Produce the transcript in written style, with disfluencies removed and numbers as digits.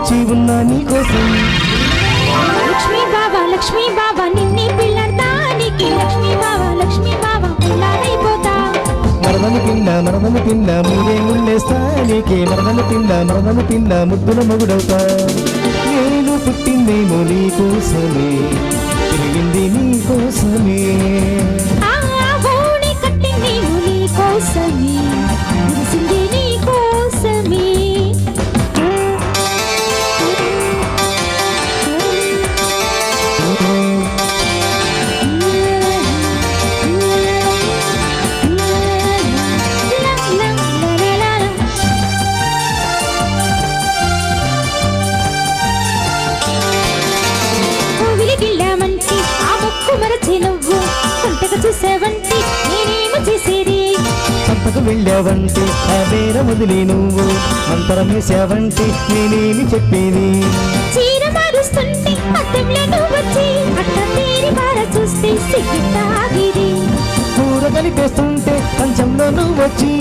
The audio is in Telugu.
వేచి ఉన్నా నీ కోసం. లక్ష్మీ బాబా నిన్నే పిల్లడానికి లక్ష్మీ బాబా పిల్లనైపోతా. మరదలు పిల్ల మీరే ముళ్ళేస్తా నీకే మరదలు పిల్ల ముద్దుల మొగుడవుతా. నేను పుట్టిందేమో నీ కోసమే తిరిగింది నీ కోసమే కట్టింది నీ కోసమే మురిసింది నీ కోసమే. చూసావంటే నేనేమో చేసేది. సంతకు వెళ్ళావంటే ఆ వేర వదిలే నువ్వు మంతరం వేసావంటే నేనేమి చెప్పేది. చీర మారుస్తుంటే అద్దంలో నువ్వు వచ్చి అట్ట తీరి మార చూస్తే సిగ్గుతాగిది. కూర కలిపేస్తుంటే కంచంలో నువ్వు వచ్చి